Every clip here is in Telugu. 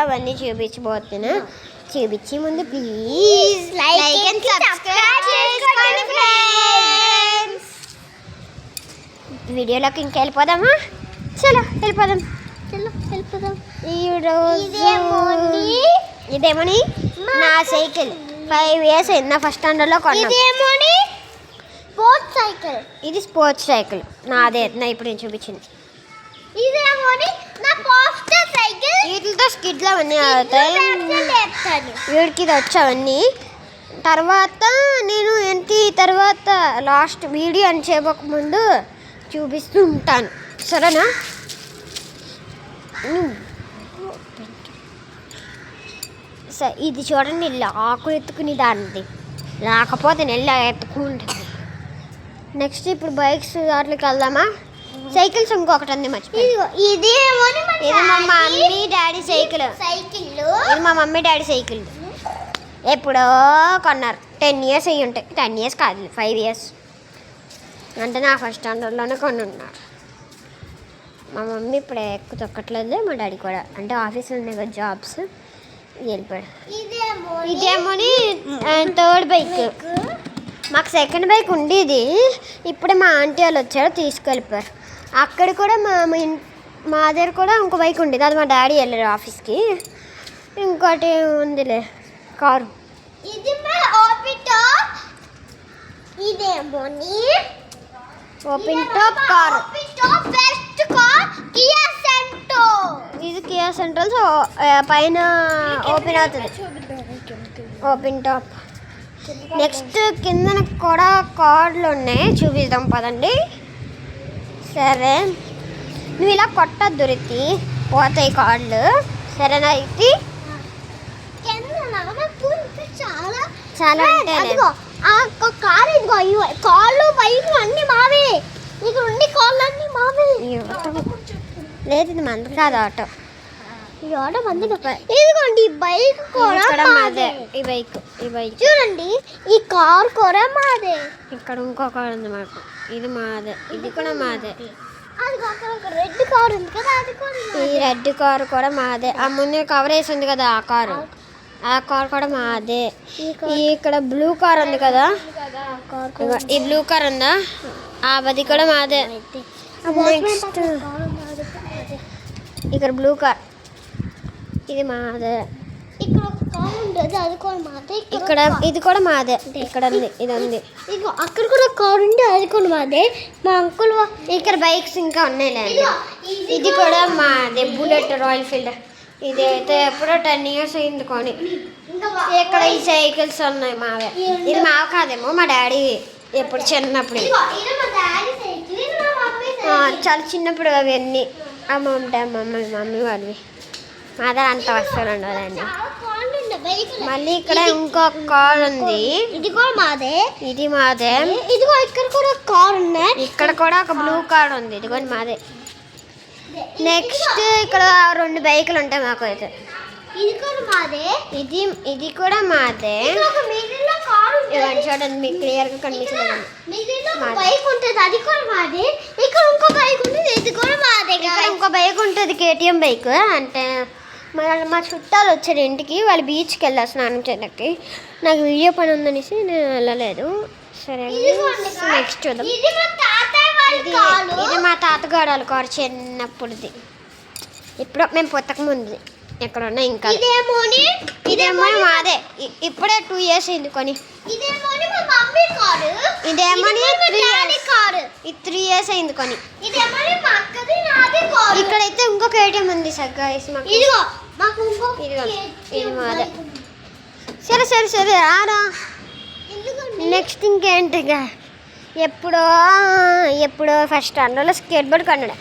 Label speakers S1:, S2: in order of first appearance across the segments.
S1: అవన్నీ చూపించబోతున్నా. చూపించే ముందు ప్లీజ్ లైక్ అండ్ సబ్స్క్రైబ్ చేసుకోండి ఫ్రెండ్స్. వీడియోలోకి ఇంకా వెళ్ళిపోదామా? చలో వెళ్ళిపోదాం. ఇదేమోని నా సైకిల్ 5 years అయింది. నా ఫస్ట్ స్టాండర్డ్లో కొన్నా. ఇది స్పోర్ట్స్ సైకిల్ నాదే. నా ఇప్పుడు నేను చూపించింది. వీటితో స్కిడ్లు అవన్నీ అవుతాయి. వీడికి ఇది వచ్చావన్నీ. తర్వాత నేను తర్వాత లాస్ట్ వీడియో అని చెప్పకముందు చూపిస్తూ ఉంటాను, సరేనా? ఇది చూడండి, ఆకులు ఎత్తుకుని దాన్ని లేకపోతే నెల్ల ఎత్తుకుంటుంది. నెక్స్ట్ ఇప్పుడు బైక్స్ వాటికి వెళ్దామా? సైకిల్స్ ఇంకొకటి ఉంది మర్చిపోయి. ఇది మా మమ్మీ డాడీ సైకిల్. ఇది మా మమ్మీ డాడీ సైకిల్ ఎప్పుడో కొన్నారు. 10 years అయ్యి ఉంటాయి. 10 years కాదు, 5 years. అంటే నా ఫస్ట్ స్టాండర్డ్లోనే కొన్ని ఉన్నారు. మా మమ్మీ ఇప్పుడు ఎక్కువ తొక్కట్లేదు, మా డాడీ కూడా. అంటే ఆఫీస్లో ఉన్నాయి కదా జాబ్స్, వెళ్ళిపోయాడు. ఇదేమోని 3rd బైక్. మాకు 2nd బైక్ ఉండేది. ఇప్పుడే మా ఆంటీ వాళ్ళు వచ్చారు, తీసుకెళ్ళిపోయారు. అక్కడ కూడా మా దగ్గర కూడా ఇంకో బైక్ ఉండేది, అది మా డాడీ వెళ్ళారు ఆఫీస్కి. ఇంకోటి ఉందిలే కారు. Open top car. ఇది కియా సెంట్రల్. సో పైన ఓపెన్ అవుతుంది, ఓపెన్ టాప్. నెక్స్ట్ కింద కూడా కార్డులు ఉన్నాయి, చూపిద్దాం పదండి. సరే, నువ్వు ఇలా కొట్టద్దు రితి, పోతాయి కార్డులు, సరేనా? ఇది చాలా కాళ్ళు బైక్లు అన్నీ మావే. ఇక్కడ ఉండి కాళ్ళు అన్నీ మావే. లేదు, ఇది మంది కాదు ఆటో. ఈ ఆటో మంది. ఇదిగోండి ఈ బైక్ కూడా మాదే. ఈ బైక్ చూడండి, ఈ కార్ కూడా మాదే. ఇక్కడ ఇంకో కార్ ఉంది మాకు, ఇది మాదే. ఇది కూడా మాదే. రెడ్ కార్ ఉంది కదా, అది కూడా. ఈ రెడ్ కార్ కూడా మాదే. ఆ ముందు కవర్ వేసి ఉంది కదా, ఆ కారు కూడా మాదే. ఇక్కడ బ్లూ కార్ ఉంది కదా, ఈ బ్లూ కార్ ఉందా, అది కూడా మాదే. నెక్స్ట్ ఇక్కడ బ్లూ కార్, ఇది మాదే. ఇక్కడ ఒక కార్ ఉంటుంది, అది కూడా మాదే. ఇక్కడ ఇది కూడా మాదే. ఇక్కడ ఉంది, ఇది ఉంది. అక్కడ కూడా కార్ ఉంది, అది కూడా మాదే. మా అంకుల్ ఇక్కడ బైక్స్ ఇంకా ఉన్నాయి. ఇది కూడా మాదే, బుల్లెట్ రాయల్ ఫీల్డ్. ఇది అయితే ఎప్పుడో 10 years అయింది కొని. ఇక్కడ ఈ సైకిల్స్ ఉన్నాయి మావే. ఇది మావ కాదేమో, మా డాడీ ఎప్పుడు చిన్నప్పుడు, చాలా చిన్నప్పుడు అవన్నీ అమ్మ ఉంటాయి. మమ్మీ వాళ్ళవి. మా దగ్గర అంత వస్తువులు ఉండదండి. మళ్ళీ ఇక్కడ ఇంకొక కార్ ఉంది, ఇది కూడా మాదే. ఇది మాదే. ఇదిగో ఇక్కడ కూడా కార్ ఉన్నాయి. ఇక్కడ కూడా ఒక బ్లూ కార్ ఉంది, ఇది కూడా మాదే. నెక్స్ట్ ఇక్కడ 2 బైకులు ఉంటాయి మాకు అయితే. ఇది కూడా మాదే. ఇది కూడా మాదే. ఇవన్నీ చూడండి, మీకు క్లియర్గా కనిపిస్తుంది. బైక్ ఉంటుంది, అది కూడా మాదే. ఇక్కడ ఇంకో బైక్ ఉంటుంది, ఇది కూడా మాదే. ఇక్కడ ఇంకో బైక్ ఉంటుంది, KTM బైక్. అంటే మా చుట్టాలు వచ్చారు ఇంటికి, వాళ్ళు బీచ్కి వెళ్ళారు స్నానం చేయడానికి. నాకు వీడియో పని ఉందనేసి నేను వెళ్ళలేదు. సరే, నెక్స్ట్ చూద్దాం. ఇది మా తాతగారు కారు, చిన్నప్పుడుది. ఇప్పుడు మేము పుట్టక ముందు ఎక్కడ ఉన్నా. ఇంకా ఇదేమో మాదే. ఇప్పుడే 2 years అయింది కొని. ఇదేమో 3 years అయింది కొని. ఇక్కడైతే ఇంకొక KTM ఉంది సార్. ఇది మాదే. సరే రారా. నెక్స్ట్ ఇంకేంటిగా, ఎప్పుడో ఫస్ట్ స్టాండర్డ్లో స్కేట్ బోర్డ్ కొన్నాడు.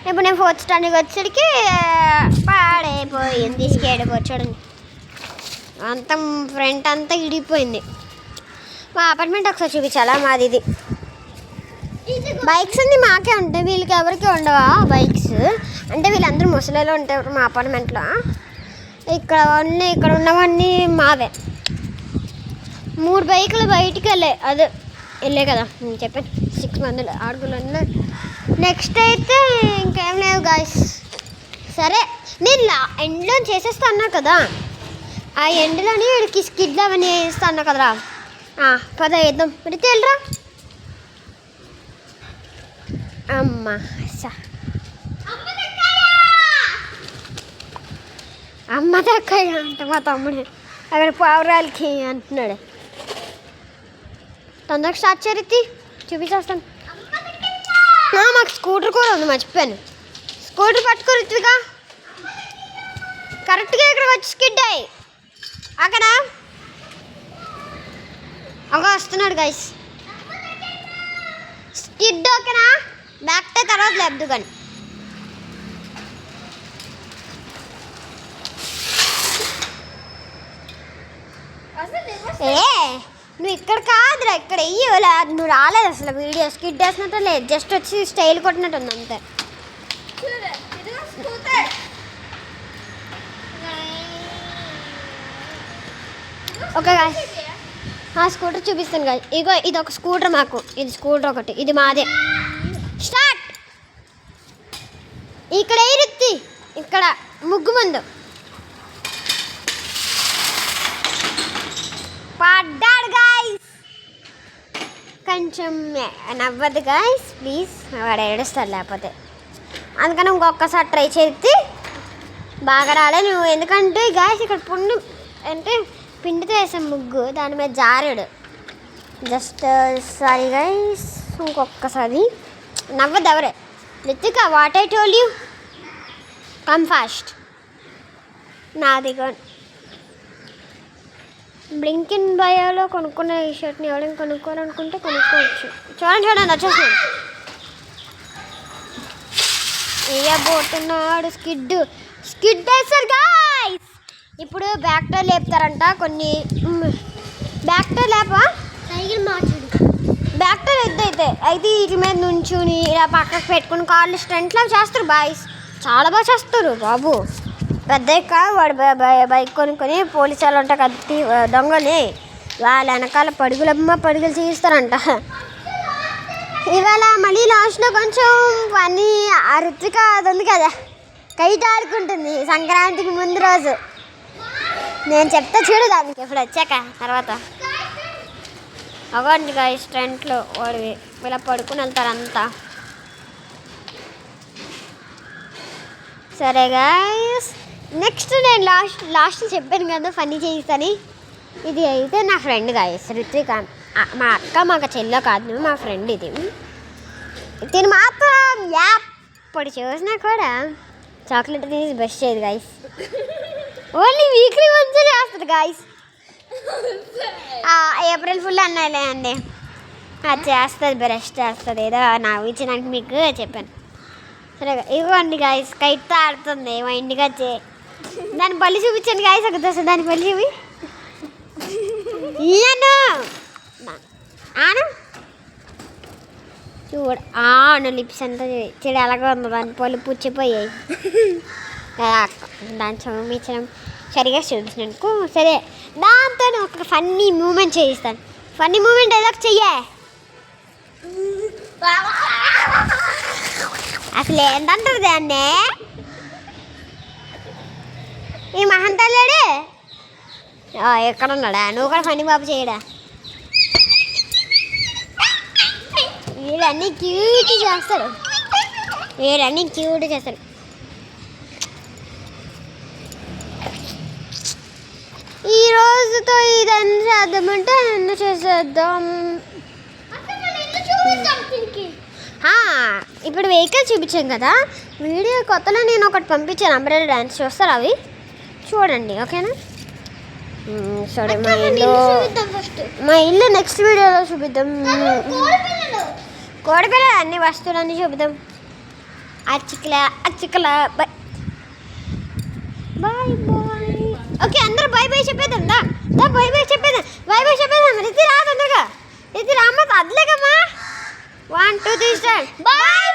S1: ఇప్పుడు నేను 4th స్టాండర్డ్కి వచ్చేసరికి పాడైపోయింది స్కేట్ బోర్డ్. చూడండి, అంతా ఫ్రంట్ అంతా ఇడిపోయింది. మా అపార్ట్మెంట్ ఒకసారి చూపించాలా? మాది ఇది. బైక్స్ అన్నీ మాకే ఉంటాయి, వీళ్ళకి ఎవరికి ఉండవా బైక్స్? అంటే వీళ్ళందరూ ముసలిలో ఉంటారు మా అపార్ట్మెంట్లో. ఇక్కడ ఉన్నవన్నీ మావే. 3 బైకులు బయటికి వెళ్ళే కదా చెప్పాను. 6 మందులు ఆడుగులు ఉన్నాయి. నెక్స్ట్ అయితే ఇంకేం లేవు గాయస్. సరే నేను ఎండ్లో చేసేస్తా అన్నా కదా, ఆ ఎండ్లోని వీడికి స్కిడ్ అవన్నీ వేస్తా అన్నా కదరా. పద వేద్దాం. పెడితే వెళ్ళరా. అమ్మా అమ్మ దక్కయ్య అంట మా తమ్ముడు అక్కడ పావురాలకి అంటున్నాడు. తొందరగా స్టార్ట్ చేరి చూపించేస్తాను. మాకు స్కూటర్ కూడా ఉంది, మర్చిపోయాను. స్కూటర్ పట్టుకో రిత్విక. కరెక్ట్గా ఇక్కడ వచ్చి స్కిడ్ అయ్యి అక్కడ వస్తున్నాడు గైస్. స్కిడ్ ఓకేనా, బ్యాక్ టే తర్వాత లేద్దు కానీ. నువ్వు ఇక్కడ కాదురా, ఇక్కడ వెయ్యలా. నువ్వు రాలేదు అసలు. వీడియో స్కిడ్ వేసినట్టు లేదు, జస్ట్ వచ్చి స్టైల్ కొట్టినట్టు ఉంది అంతే. ఓకే గాయ్, స్కూటర్ చూపిస్తాను గాయ్. ఇగో ఇది ఒక స్కూటర్, మాకు ఇది స్కూటర్ ఒకటి, ఇది మాదే. స్టార్ట్. ఇక్కడ ఎయిరెత్తి, ఇక్కడ ముగ్గు ముందు పడ్డాడు గాయస్. కొంచెం నవ్వద్దు గాయస్ ప్లీజ్, వాడు ఏడుస్తాడు లేకపోతే. అందుకని ఇంకొకసారి ట్రై చేసి బాగా రాలే నువ్వు. ఎందుకంటే గాయస్ ఇక్కడ పుండు అంటే పిండితో వేసాం ముగ్గు, దాని మీద జారాడు. జస్ట్ సారీ గైస్, ఇంకొకసారి నవ్వద్దు ఎవరే. Ritika what I told you, come fast. నాది బ్లింకిన్ బయోలో కొనుక్కున్న ఈ షర్ట్ని ఎవరైనా కొనుక్కోవాలనుకుంటే కొనుక్కోవచ్చు. చూడండి వచ్చేస్తున్నాడు. వేయబోతున్నాడు స్కిడ్ వేస్తారు గాయ్స్. ఇప్పుడు బ్యాక్ టైర్ లేపుతారంట కొన్ని. బ్యాక్ టైర్ లేపా, సైకిల్ మార్చుడు. బ్యాక్ టైర్ అయితే వీటి మీద నుంచుని ఇలా పక్కకు పెట్టుకుని కార్లు స్టంట్లో చేస్తారు బాయ్స్. చాలా బాగా చేస్తారు బాబు. పెద్ద వాడు బైక్ కొనుక్కొని పోలీసు వాళ్ళు ఉంటా కత్తి దొంగని వాళ్ళ వెనకాల పరుగులు చేయిస్తారంట. ఇవాళ మళ్ళీ లాస్ట్లో కొంచెం పని రిత్విక అది ఉంది కదా, కైట్ ఆడుకుంటుంది సంక్రాంతికి ముందు రోజు. నేను చెప్తా చూడు దానికి ఇప్పుడు వచ్చాక తర్వాత. అవ్వండి గాయస్ స్టంట్లో వాడు ఇలా పడుకుని వెళ్తారు అంతా. సరే గాయస్, నెక్స్ట్ నేను లాస్ట్ చెప్పాను కదా ఫన్నీ చేయిస్తాను. ఇది అయితే నా ఫ్రెండ్ గాయస్ రిత్విక, మా అక్క మాకు చెల్లో కాదు, మా ఫ్రెండ్. ఇది మాత్రం ఎప్పుడు చూసినా కూడా చాక్లెట్ తీసి బెస్ట్ చేయదు గాయస్. ఓన్లీ వీక్లీ వన్స్ చేస్తుంది గాయస్. ఏప్రిల్ ఫుల్ అన్నాయిలే అండి, అది చేస్తుంది, బ్రష్ చేస్తుంది. ఏదో నాకు ఇచ్చినానికి మీకు చెప్పాను. సరే ఇవ్వండి గాయస్, కైట్తో ఆడుతుంది మా ఇంటికి వచ్చి. దాని పల్లి చూపించండి గాయస్, ఒక దోశ దాని పల్లి చూపి. చూడు ఆను లిప్స్ అంతా చెడు ఎలాగో ఉంది, దాని పళ్ళు పుచ్చిపోయాయి. దాన్ని చూపించడం సరిగా చూపించినందుకు. సరే దాంతో ఒక ఫన్నీ మూమెంట్ చేయిస్తాను. ఫన్నీ మూమెంట్ ఏదో చెయ్యే. అసలు ఏంటంటారు దాన్ని, ఈ మహంతల్లాడే ఎక్కడున్నాడా? నువ్వు కూడా ఫన్నీ బాబు చేయడా? వీడన్నీ క్యూట్ చేస్తాడు, ఈ రోజుతో ఇదన్నీ చేద్దామంటే అన్నీ చేసేద్దాం. ఇప్పుడు వెహికల్ చూపించాం కదా, వీడియో కొత్తలో నేను ఒకటి పంపించాను అంబ్రెల్లా డ్యాన్స్, చూస్తారు అవి చూడండి ఓకేనా. సరే మా ఇల్లు నెక్స్ట్ వీడియోలో చూపిద్దాం. కోడిపిల్ల అన్ని వస్తువులన్నీ చూపిద్దాం. అచ్చికల బాయ్ బాయ్ బాయ్. ఓకే అందరూ బాయ్ బాయ్ చెప్పేద్దాం. బాయ్ బాయ్ చెప్పేద్దాం. రితి రా తొందరగా, రితి రామ్మ అదిలేకమ్మా. 1 2 3 స్టార్ట్. బాయ్.